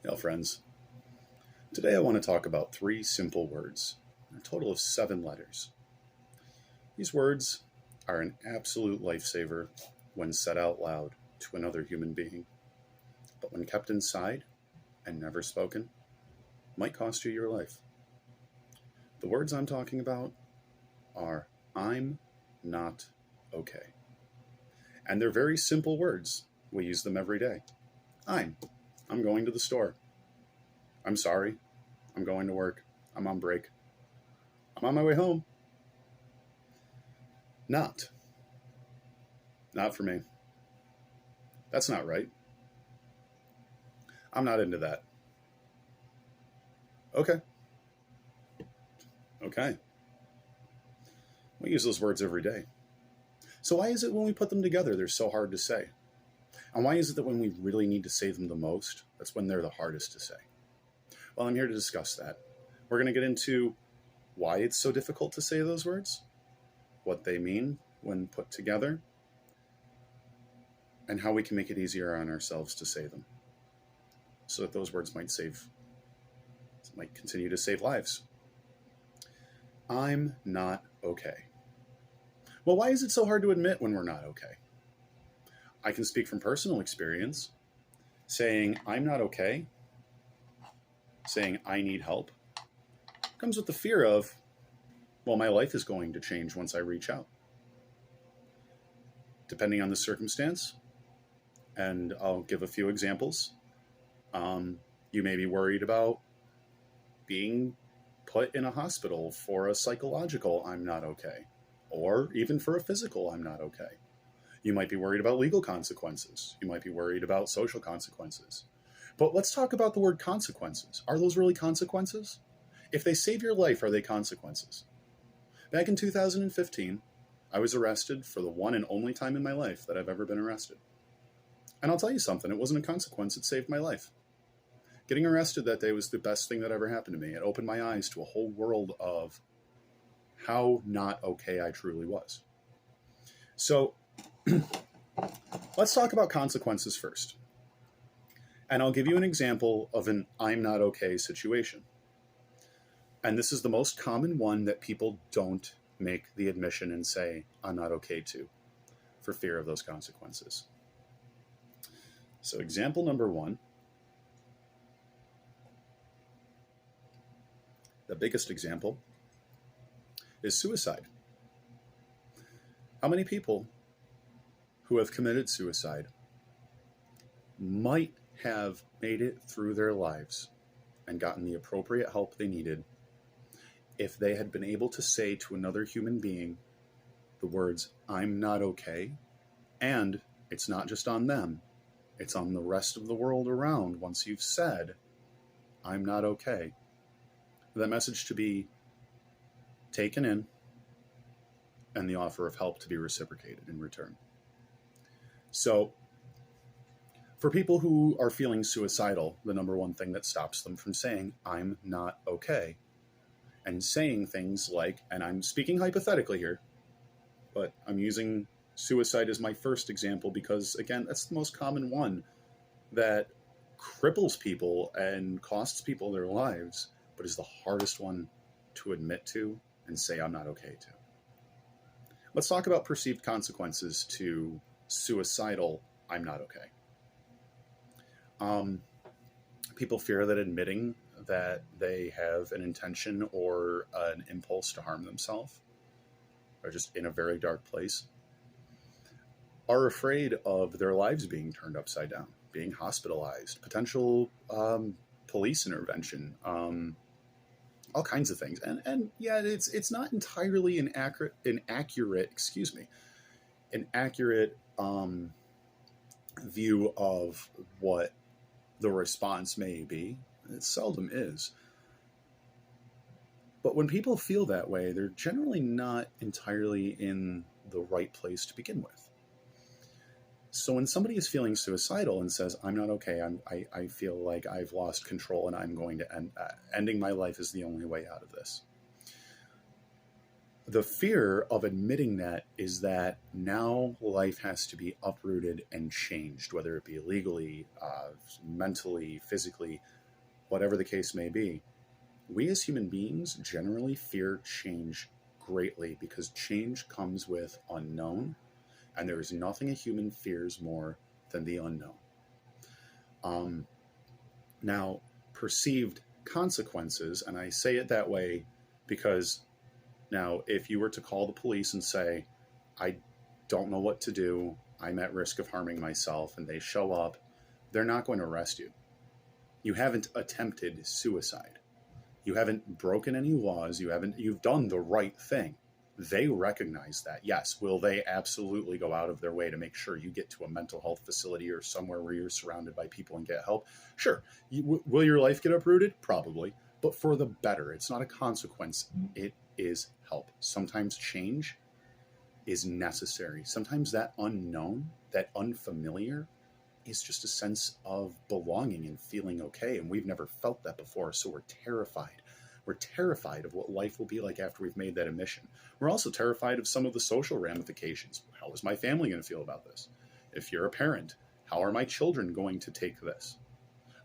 Hello, friends. Today I want to talk about three simple words, a total of 7 letters. These words are an absolute lifesaver when said out loud to another human being, but when kept inside and never spoken, might cost you your life. The words I'm talking about are I'm not okay. And they're very simple words. We use them every day. I'm going to the store. I'm sorry. I'm going to work. I'm on break. I'm on my way home. Not. Not for me. That's not right. I'm not into that. Okay. Okay. We use those words every day. So why is it when we put them together, they're so hard to say? And why is it that when we really need to say them the most, that's when they're the hardest to say? Well, I'm here to discuss that. We're going to get into why it's so difficult to say those words, what they mean when put together, and how we can make it easier on ourselves to say them so that those words might continue to save lives. I'm not okay. Well, why is it so hard to admit when we're not okay? I can speak from personal experience. Saying I'm not okay, saying I need help, comes with the fear of, well, my life is going to change once I reach out. Depending on the circumstance, and I'll give a few examples. You may be worried about being put in a hospital for a psychological I'm not okay, or even for a physical I'm not okay. You might be worried about legal consequences. You might be worried about social consequences. But let's talk about the word consequences. Are those really consequences? If they save your life, are they consequences? Back in 2015, I was arrested for the one and only time in my life that I've ever been arrested. And I'll tell you something, it wasn't a consequence, it saved my life. Getting arrested that day was the best thing that ever happened to me. It opened my eyes to a whole world of how not okay I truly was. So let's talk about consequences first. And I'll give you an example of an I'm not okay situation. And this is the most common one that people don't make the admission and say, I'm not okay to, for fear of those consequences. So example number one, the biggest example, is suicide. How many people who have committed suicide might have made it through their lives and gotten the appropriate help they needed if they had been able to say to another human being the words, I'm not okay, and it's not just on them, it's on the rest of the world around. Once you've said, I'm not okay, that message to be taken in and the offer of help to be reciprocated in return. So for people who are feeling suicidal, the number one thing that stops them from saying, I'm not okay, and saying things like, and I'm speaking hypothetically here, but I'm using suicide as my first example because, again, that's the most common one that cripples people and costs people their lives, but is the hardest one to admit to and say, I'm not okay to. Let's talk about perceived consequences to suicidal, I'm not okay. People fear that admitting that they have an intention or an impulse to harm themselves, or just in a very dark place, are afraid of their lives being turned upside down, being hospitalized, potential police intervention, all kinds of things. And yeah, it's not entirely an accurate view of what the response may be. It seldom is. But when people feel that way, they're generally not entirely in the right place to begin with. So when somebody is feeling suicidal and says, I'm not okay, I feel like I've lost control and I'm going to ending my life is the only way out of this. The fear of admitting that is that now life has to be uprooted and changed, whether it be legally, mentally, physically, whatever the case may be. We as human beings generally fear change greatly because change comes with unknown, and there is nothing a human fears more than the unknown. Um, Now, perceived consequences, and I say it that way because now, if you were to call the police and say, I don't know what to do, I'm at risk of harming myself, and they show up, they're not going to arrest you. You haven't attempted suicide. You haven't broken any laws. You've done the right thing. They recognize that. Yes, will they absolutely go out of their way to make sure you get to a mental health facility or somewhere where you're surrounded by people and get help? Sure. Will your life get uprooted? Probably, but for the better. It's not a consequence. It is help. Sometimes change is necessary. Sometimes that unknown, that unfamiliar, is just a sense of belonging and feeling okay. And we've never felt that before. So we're terrified. We're terrified of what life will be like after we've made that admission. We're also terrified of some of the social ramifications. How is my family going to feel about this? If you're a parent, how are my children going to take this?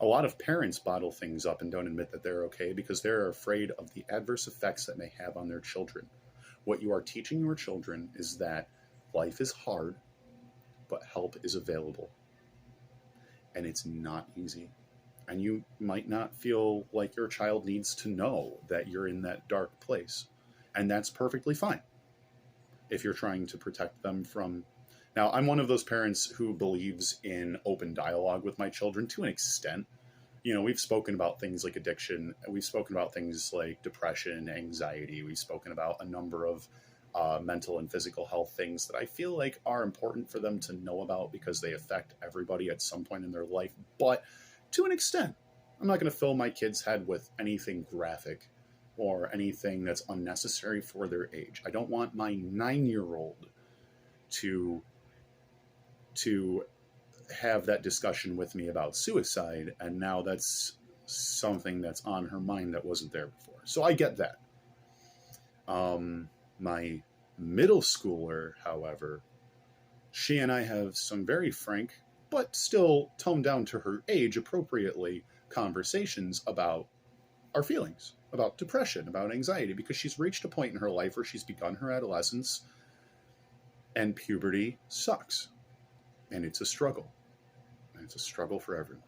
A lot of parents bottle things up and don't admit that they're okay because they're afraid of the adverse effects that may have on their children. What you are teaching your children is that life is hard, but help is available. And it's not easy. And you might not feel like your child needs to know that you're in that dark place. And that's perfectly fine if you're trying to protect them from. Now, I'm one of those parents who believes in open dialogue with my children to an extent. You know, we've spoken about things like addiction. We've spoken about things like depression, anxiety. We've spoken about a number of mental and physical health things that I feel like are important for them to know about because they affect everybody at some point in their life. But to an extent, I'm not going to fill my kid's head with anything graphic or anything that's unnecessary for their age. I don't want my 9-year-old to have that discussion with me about suicide, and now that's something that's on her mind that wasn't there before. So I get that. My middle schooler, however, she and I have some very frank, but still toned down to her age appropriately, conversations about our feelings, about depression, about anxiety, because she's reached a point in her life where she's begun her adolescence, and puberty sucks. And it's a struggle. And it's a struggle for everyone.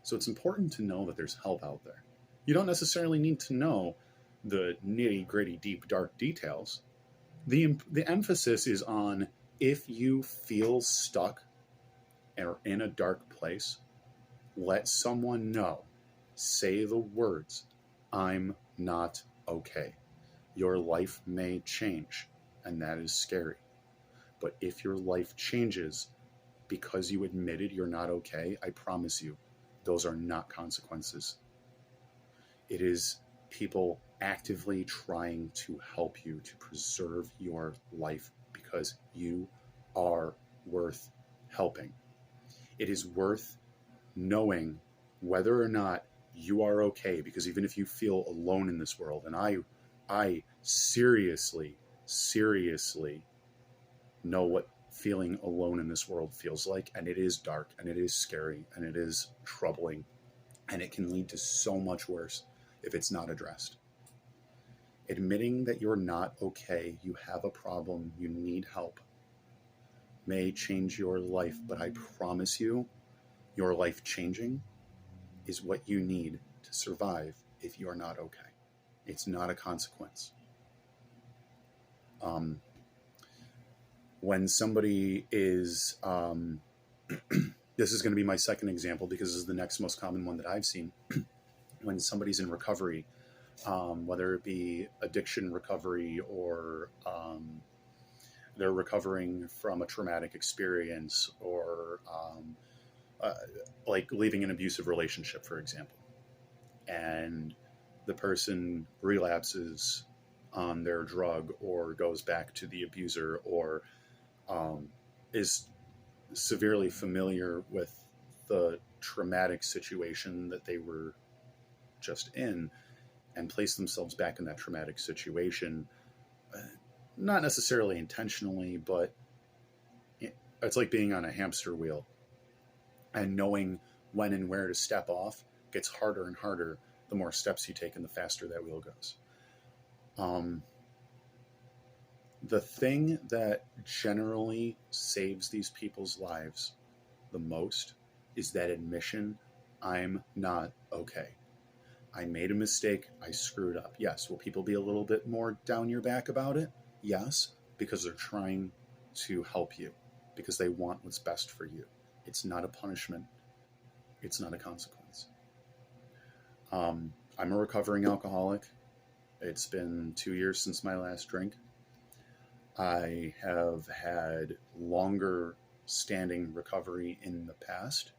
So it's important to know that there's help out there. You don't necessarily need to know the nitty-gritty, deep, dark details. The emphasis is on if you feel stuck or in a dark place, let someone know. Say the words, I'm not okay. Your life may change, and that is scary. But if your life changes because you admitted you're not okay, I promise you, those are not consequences. It is people actively trying to help you to preserve your life because you are worth helping. It is worth knowing whether or not you are okay, because even if you feel alone in this world, and I seriously know what feeling alone in this world feels like, and it is dark, and it is scary, and it is troubling, and it can lead to so much worse if it's not addressed. Admitting that you're not okay, you have a problem, you need help, may change your life, but I promise you, your life changing is what you need to survive if you're not okay. It's not a consequence. When somebody is, this is going to be my second example because this is the next most common one that I've seen. When somebody's in recovery, whether it be addiction recovery or they're recovering from a traumatic experience or like leaving an abusive relationship, for example, and the person relapses on their drug or goes back to the abuser or is severely familiar with the traumatic situation that they were just in and place themselves back in that traumatic situation, not necessarily intentionally, but it's like being on a hamster wheel, and knowing when and where to step off gets harder and harder the more steps you take and the faster that wheel goes. Um, the thing that generally saves these people's lives the most is that admission: I'm not okay. I made a mistake. I screwed up. Yes. Will people be a little bit more down your back about it? Yes, because they're trying to help you, because they want what's best for you. It's not a punishment. It's not a consequence. I'm a recovering alcoholic. It's been 2 years since my last drink. I have had longer standing recovery in the past,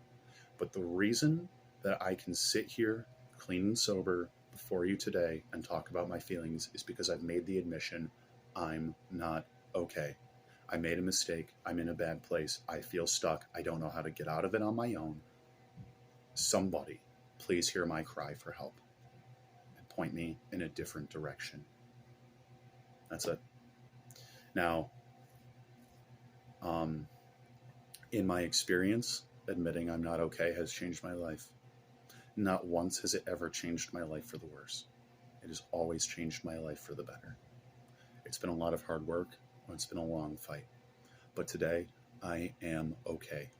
but the reason that I can sit here clean and sober before you today and talk about my feelings is because I've made the admission: I'm not okay. I made a mistake. I'm in a bad place. I feel stuck. I don't know how to get out of it on my own. Somebody, please hear my cry for help and point me in a different direction. That's it. Now, um, in my experience, admitting I'm not okay has changed my life. Not once has it ever changed my life for the worse. It has always changed my life for the better. It's been a lot of hard work. It's been a long fight. But today, I am okay,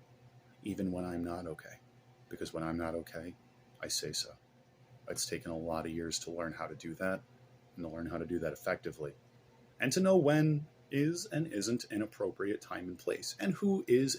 even when I'm not okay. Because when I'm not okay, I say so. It's taken a lot of years to learn how to do that, and to learn how to do that effectively. And to know when is and isn't an appropriate time and place, and who is